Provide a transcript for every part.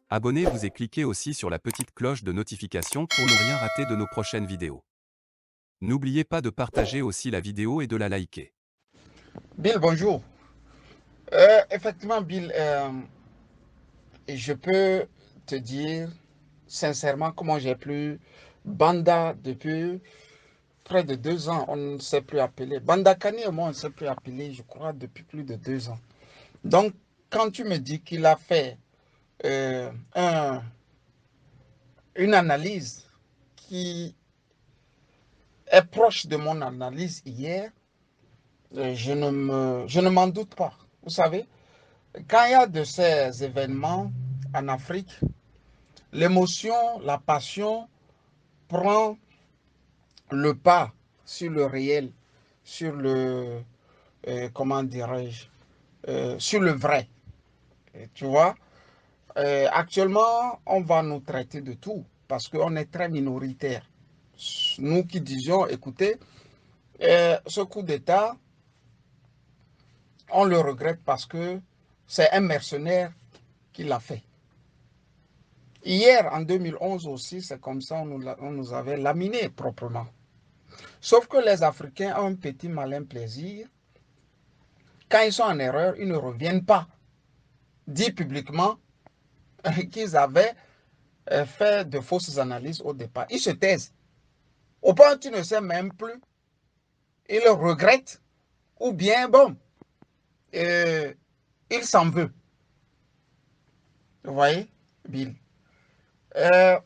Abonnez-vous et cliquez aussi sur la petite cloche de notification pour ne rien rater de nos prochaines vidéos. N'oubliez pas de partager aussi la vidéo et de la liker. Bill, bonjour. Effectivement, Bill, je peux te dire sincèrement comment j'ai plus Banda depuis près de 2 ans. On ne s'est plus appelé. Banda Kani et moi, on ne s'est plus appelé, je crois, depuis plus de 2 ans. Donc, quand tu me dis qu'il a fait euh, un- une analyse qui est proche de mon analyse hier, je ne m'en doute pas. Vous savez, quand il y a de ces événements en Afrique, l'émotion, la passion prend le pas sur le réel, sur le, comment dirais-je, sur le vrai. Et tu vois, actuellement, on va nous traiter de tout parce qu'on est très minoritaire. Nous qui disions, écoutez, ce coup d'État, on le regrette parce que c'est un mercenaire qui l'a fait. Hier, en 2011 aussi, c'est comme ça on nous avait laminé proprement. Sauf que les Africains ont un petit malin plaisir. Quand ils sont en erreur, ils ne reviennent pas dire publiquement qu'ils avaient fait de fausses analyses au départ. Ils se taisent. Au point où tu ne sais même plus, ils regrettent ou bien, bon, euh, ils s'en veulent. Vous voyez, Bill. Euh,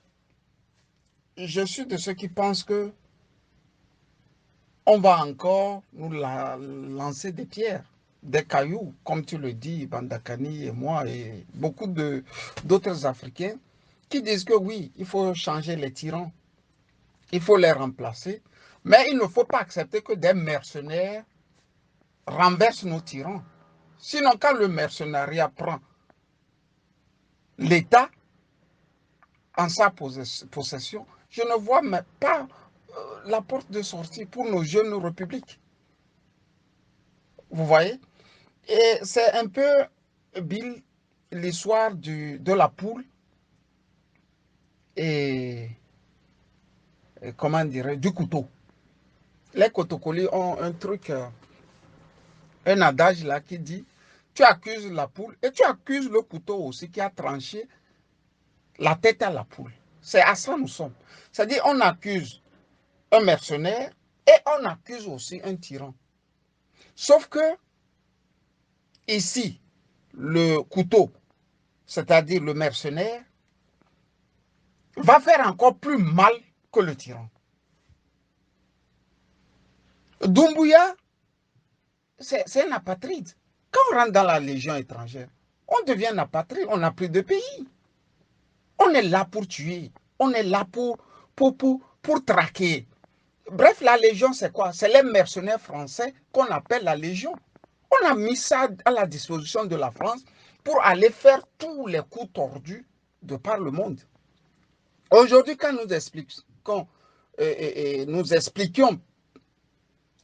je suis de ceux qui pensent que on va encore nous lancer des pierres, des cailloux, comme tu le dis, Bandakani et moi, et beaucoup d'autres Africains, qui disent que oui, il faut changer les tyrans, il faut les remplacer, mais il ne faut pas accepter que des mercenaires renversent nos tyrans. Sinon, quand le mercenariat prend l'État en sa possession, je ne vois même pas la porte de sortie pour nos jeunes républiques. Vous voyez? Et c'est un peu, Bill, l'histoire de la poule et comment dirais du couteau. Les cotocolis ont un truc, un adage là qui dit, tu accuses la poule et tu accuses le couteau aussi qui a tranché la tête à la poule. C'est à ça nous sommes. C'est-à-dire on accuse un mercenaire et on accuse aussi un tyran. Sauf que ici, le couteau, c'est-à-dire le mercenaire, va faire encore plus mal que le tyran. Doumbouya, c'est un apatride. Quand on rentre dans la légion étrangère, on devient un apatride, on n'a plus de pays. On est là pour tuer, on est là pour traquer. Bref, la Légion, c'est quoi? C'est les mercenaires français qu'on appelle la Légion. On a mis ça à la disposition de la France pour aller faire tous les coups tordus de par le monde. Aujourd'hui, quand nous expliquions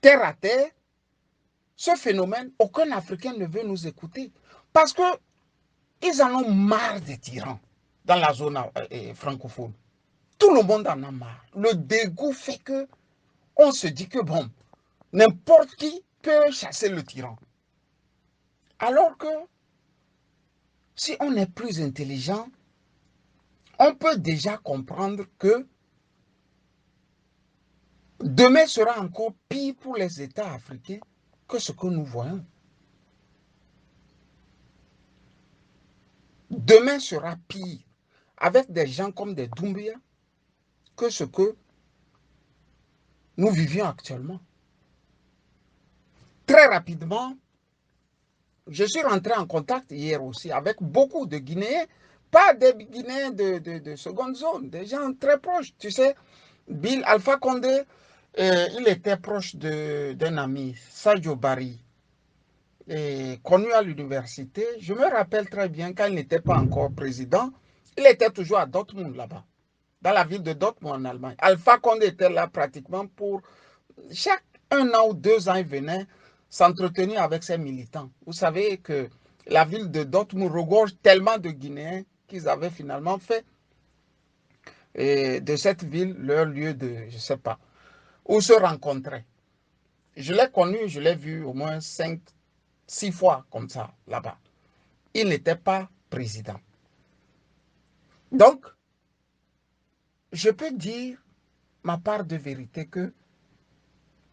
terre à terre ce phénomène, aucun Africain ne veut nous écouter. Parce qu'ils en ont marre des tyrans dans la zone francophone. Tout le monde en a marre. Le dégoût fait que on se dit que bon, n'importe qui peut chasser le tyran. Alors que si on est plus intelligent, on peut déjà comprendre que demain sera encore pire pour les États africains que ce que nous voyons. Demain sera pire avec des gens comme des Doumbia que ce que nous vivions actuellement. Très rapidement, je suis rentré en contact hier aussi avec beaucoup de Guinéens, pas des Guinéens de seconde zone, des gens très proches. Tu sais, Bill Alpha Condé, il était proche d'un ami, Sadio Barry, connu à l'université. Je me rappelle très bien quand il n'était pas encore président, il était toujours à Dortmund là-bas, dans la ville de Dortmund en Allemagne. Alpha Condé était là pratiquement pour chaque 1 an ou 2 ans, il venait s'entretenir avec ses militants. Vous savez que la ville de Dortmund regorge tellement de Guinéens qu'ils avaient finalement fait de cette ville leur lieu de, je ne sais pas, où se rencontrer. Je l'ai connu, je l'ai vu au moins 5, 6 fois comme ça, là-bas. Il n'était pas président. Donc, je peux dire ma part de vérité que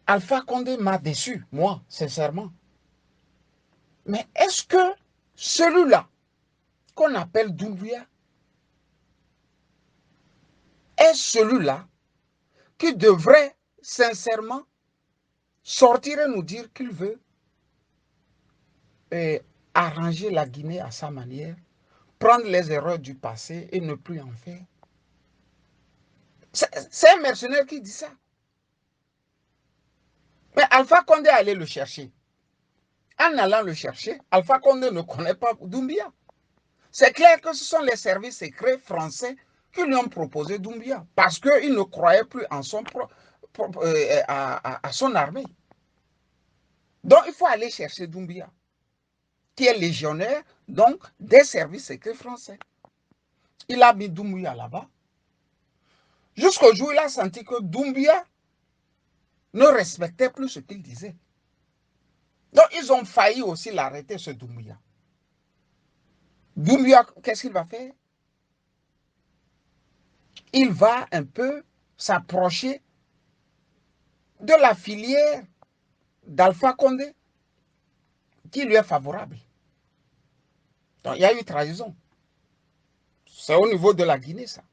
Alpha Condé m'a déçu, moi, sincèrement. Mais est-ce que celui-là, qu'on appelle Doumbouya, est celui-là qui devrait sincèrement sortir et nous dire qu'il veut arranger la Guinée à sa manière, prendre les erreurs du passé et ne plus en faire? C'est un mercenaire qui dit ça. Mais Alpha Condé allait le chercher. En allant le chercher, Alpha Condé ne connaît pas Doumbouya. C'est clair que ce sont les services secrets français qui lui ont proposé Doumbouya parce qu'il ne croyait plus en à son armée. Donc, il faut aller chercher Doumbouya, qui est légionnaire, donc, des services secrets français. Il a mis Doumbouya là-bas. Jusqu'au jour où il a senti que Doumbouya ne respectait plus ce qu'il disait. Donc, ils ont failli aussi l'arrêter, ce Doumbouya. Doumbouya, qu'est-ce qu'il va faire? Il va un peu s'approcher de la filière d'Alpha Condé qui lui est favorable. Donc, il y a eu trahison. C'est au niveau de la Guinée, ça.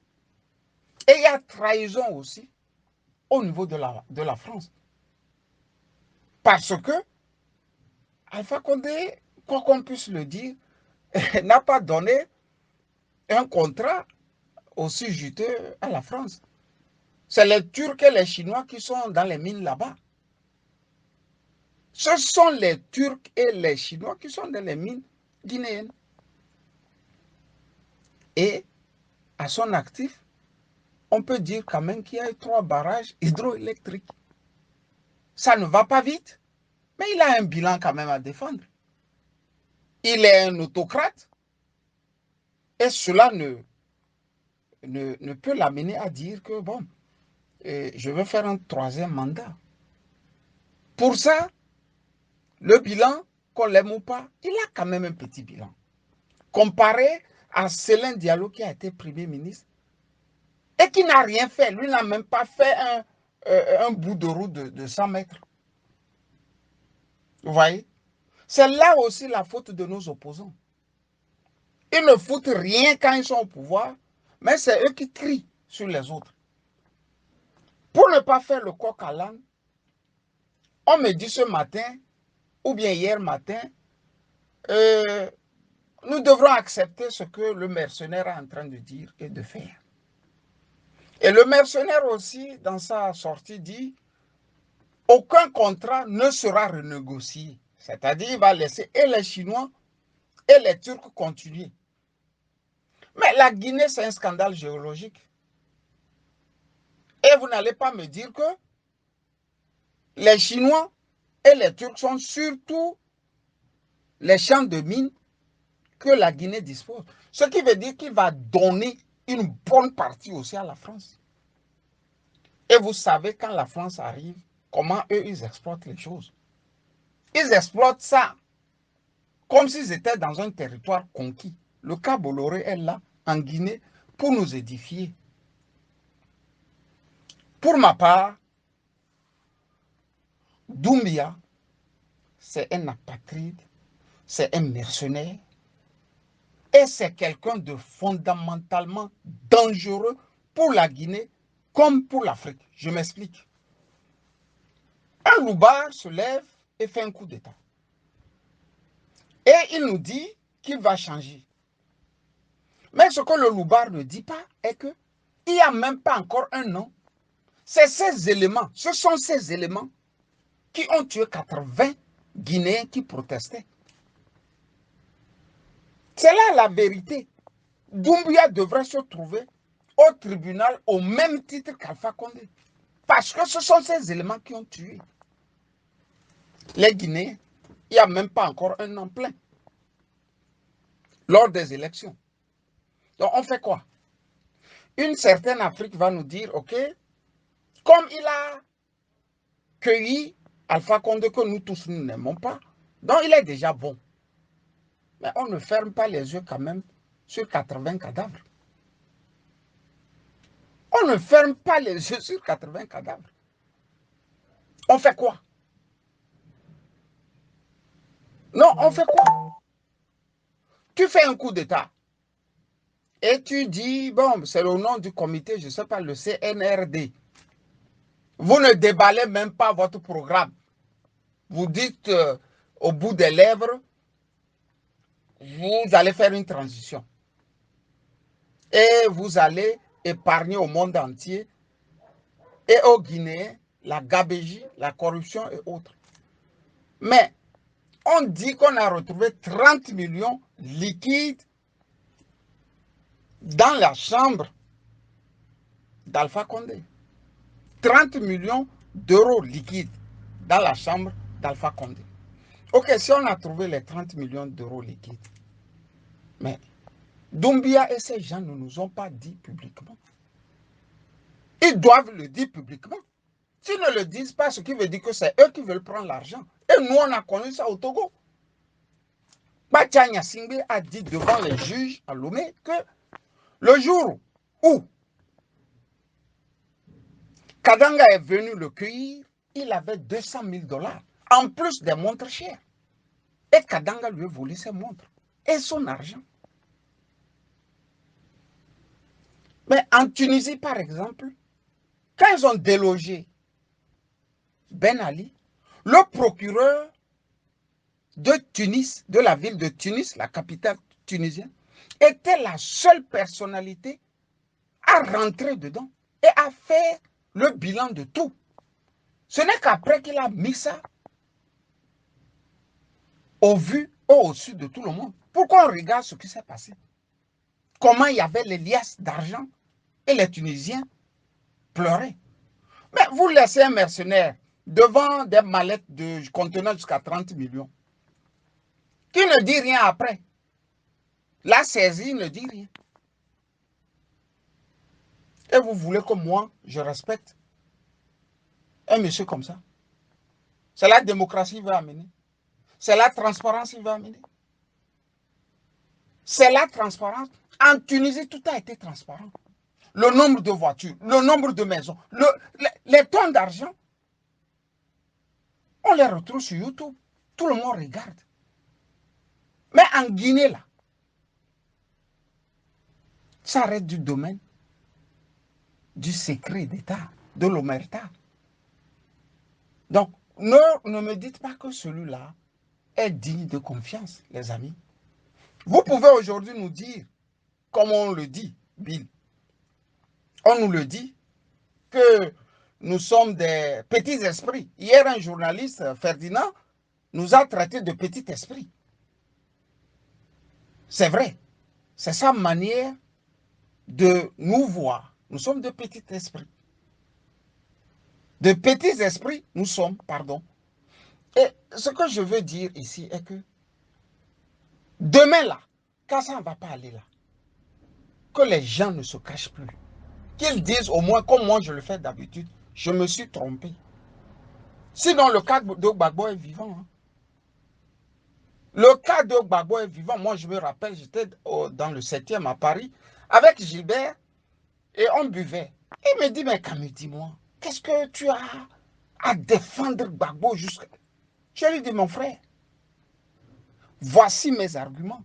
Et il y a trahison aussi au niveau de la France. Parce que Alpha Condé, quoi qu'on puisse le dire, n'a pas donné un contrat aussi juteux à la France. C'est les Turcs et les Chinois qui sont dans les mines là-bas. Ce sont les Turcs et les Chinois qui sont dans les mines guinéennes. Et à son actif, on peut dire quand même qu'il y a eu 3 barrages hydroélectriques. Ça ne va pas vite, mais il a un bilan quand même à défendre. Il est un autocrate et cela ne peut l'amener à dire que, bon, je veux faire un 3e mandat. Pour ça, le bilan, qu'on l'aime ou pas, il a quand même un petit bilan. Comparé à Célin Diallo qui a été Premier ministre et qui n'a rien fait. Lui n'a même pas fait un bout de route de 100 mètres. Vous voyez? C'est là aussi la faute de nos opposants. Ils ne foutent rien quand ils sont au pouvoir, mais c'est eux qui crient sur les autres. Pour ne pas faire le coq à l'âne, on me dit ce matin, ou bien hier matin, nous devrons accepter ce que le mercenaire est en train de dire et de faire. Et le mercenaire aussi, dans sa sortie, dit aucun contrat ne sera renégocié. C'est-à-dire il va laisser et les Chinois et les Turcs continuer. Mais la Guinée, c'est un scandale géologique. Et vous n'allez pas me dire que les Chinois et les Turcs sont surtout les champs de mines que la Guinée dispose. Ce qui veut dire qu'il va donner une bonne partie aussi à la France. Et vous savez, quand la France arrive, comment eux, ils exploitent les choses. Ils exploitent ça comme s'ils étaient dans un territoire conquis. Le cas Bolloré est là, en Guinée, pour nous édifier. Pour ma part, Doumbouya, c'est un apatride, c'est un mercenaire, et c'est quelqu'un de fondamentalement dangereux pour la Guinée comme pour l'Afrique. Je m'explique. Un loupard se lève et fait un coup d'État. Et il nous dit qu'il va changer. Mais ce que le loupard ne dit pas est qu'il n'y a même pas encore un an. C'est ces éléments, ce sont ces éléments qui ont tué 80 Guinéens qui protestaient. C'est là la vérité. Doumbouya devrait se trouver au tribunal au même titre qu'Alpha Condé. Parce que ce sont ces éléments qui ont tué les Guinéens. Il n'y a même pas encore un an plein lors des élections. Donc, on fait quoi? Une certaine Afrique va nous dire, OK, comme il a cueilli Alpha Condé que nous tous nous n'aimons pas, donc il est déjà bon. Mais on ne ferme pas les yeux quand même sur 80 cadavres. On ne ferme pas les yeux sur 80 cadavres. On fait quoi? Non, on fait quoi? Tu fais un coup d'État et tu dis, bon, c'est le nom du comité, je ne sais pas, le CNRD. Vous ne déballez même pas votre programme. Vous dites au bout des lèvres, vous allez faire une transition. Et vous allez épargner au monde entier et aux Guinéens la gabégie, la corruption et autres. Mais on dit qu'on a retrouvé 30 millions liquides dans la chambre d'Alpha Condé. 30 millions d'euros liquides dans la chambre d'Alpha Condé. Ok, si on a trouvé les 30 millions d'euros liquides, mais Doumbia et ces gens ne nous ont pas dit publiquement. Ils doivent le dire publiquement. S'ils ne le disent pas, ce qui veut dire que c'est eux qui veulent prendre l'argent. Et nous, on a connu ça au Togo. Bachanya Singbe a dit devant les juges à Lomé que le jour où Kadanga est venu le cueillir, il avait 200 000 $, en plus des montres chères. Et Kadanga lui a volé ses montres et son argent. Mais en Tunisie, par exemple, quand ils ont délogé Ben Ali, le procureur de Tunis, de la ville de Tunis, la capitale tunisienne, était la seule personnalité à rentrer dedans et à faire le bilan de tout. Ce n'est qu'après qu'il a mis ça au vu, au-dessus de tout le monde. Pourquoi on regarde ce qui s'est passé? Comment il y avait les liasses d'argent et les Tunisiens pleuraient. Mais vous laissez un mercenaire devant des mallettes contenant jusqu'à 30 millions qui ne dit rien après. La saisie ne dit rien. Et vous voulez que moi, je respecte un monsieur comme ça? C'est la démocratie qui va amener. C'est la transparence qui va amener. C'est la transparence. En Tunisie, tout a été transparent. Le nombre de voitures, le nombre de maisons, les tonnes d'argent, on les retrouve sur YouTube. Tout le monde regarde. Mais en Guinée, là, ça reste du domaine du secret d'État, de l'omerta. Donc, ne me dites pas que celui-là est digne de confiance, les amis. Vous pouvez aujourd'hui nous dire, comme on le dit, Bill, on nous le dit, que nous sommes des petits esprits. Hier, un journaliste, Ferdinand, nous a traités de petits esprits. C'est vrai. C'est sa manière de nous voir. Nous sommes de petits esprits. De petits esprits, nous sommes, pardon. Et ce que je veux dire ici est que demain là, quand ça ne va pas aller là, que les gens ne se cachent plus. Qu'ils disent au moins, comme moi je le fais d'habitude, je me suis trompé. Sinon, le cas de Gbagbo est vivant. Hein. Le cas de Gbagbo est vivant. Moi, je me rappelle, j'étais dans le 7e à Paris avec Gilbert et on buvait. Il me dit, mais Camille, dis-moi, qu'est-ce que tu as à défendre Gbagbo jusqu'à... Je lui dis, mon frère, voici mes arguments.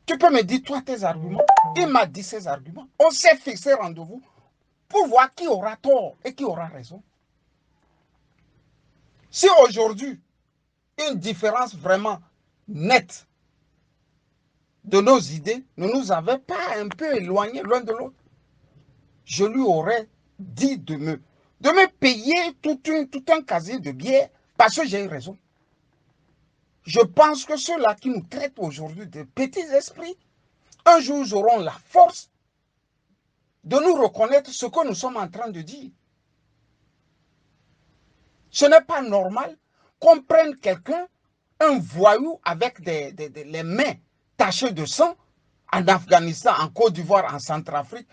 Tu peux me dire, toi, tes arguments. Il m'a dit ses arguments. On s'est fixé rendez-vous pour voir qui aura tort et qui aura raison. Si aujourd'hui, une différence vraiment nette de nos idées ne nous avait pas un peu éloignés l'un de l'autre, je lui aurais dit de me payer tout un casier de bière parce que j'ai eu raison. Je pense que ceux-là qui nous traitent aujourd'hui de petits esprits, un jour auront la force de nous reconnaître ce que nous sommes en train de dire. Ce n'est pas normal qu'on prenne quelqu'un, un voyou avec les mains tachées de sang, en Afghanistan, en Côte d'Ivoire, en Centrafrique,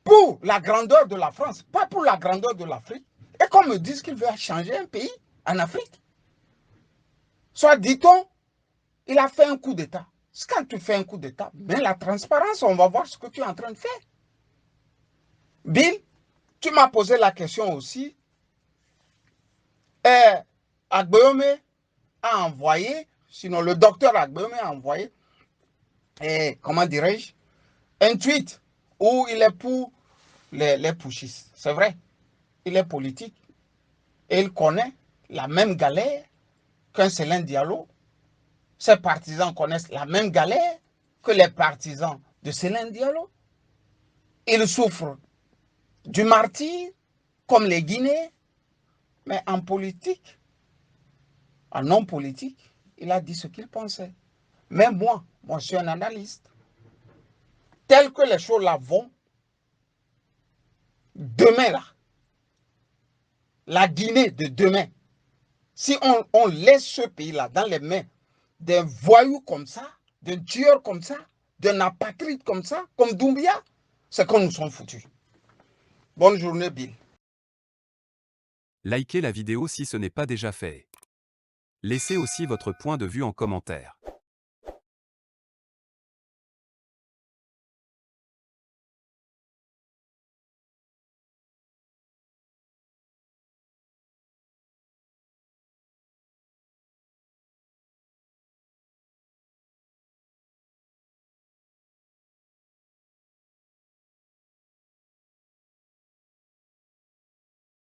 pour la grandeur de la France, pas pour la grandeur de l'Afrique. Et qu'on me dise qu'il veut changer un pays en Afrique. Soit dit-on, il a fait un coup d'État. Quand tu fais un coup d'État, mais la transparence, on va voir ce que tu es en train de faire. Bill, tu m'as posé la question aussi. Agbeome a envoyé, sinon le docteur Agbeome a envoyé, comment dirais-je, un tweet où il est pour les pushistes. C'est vrai, il est politique et il connaît la même galère qu'un Célin Diallo. Ses partisans connaissent la même galère que les partisans de Célin Diallo. Ils souffrent du martyre comme les Guinéens, mais en politique, en homme politique, il a dit ce qu'il pensait. Mais moi, je suis un analyste. Tel que les choses là vont, demain là, la Guinée de demain, si on laisse ce pays-là dans les mains d'un voyou comme ça, d'un tueur comme ça, d'un apatride comme ça, comme Doumbia, c'est que nous sommes foutus. Bonne journée, Bill. Likez la vidéo si ce n'est pas déjà fait. Laissez aussi votre point de vue en commentaire.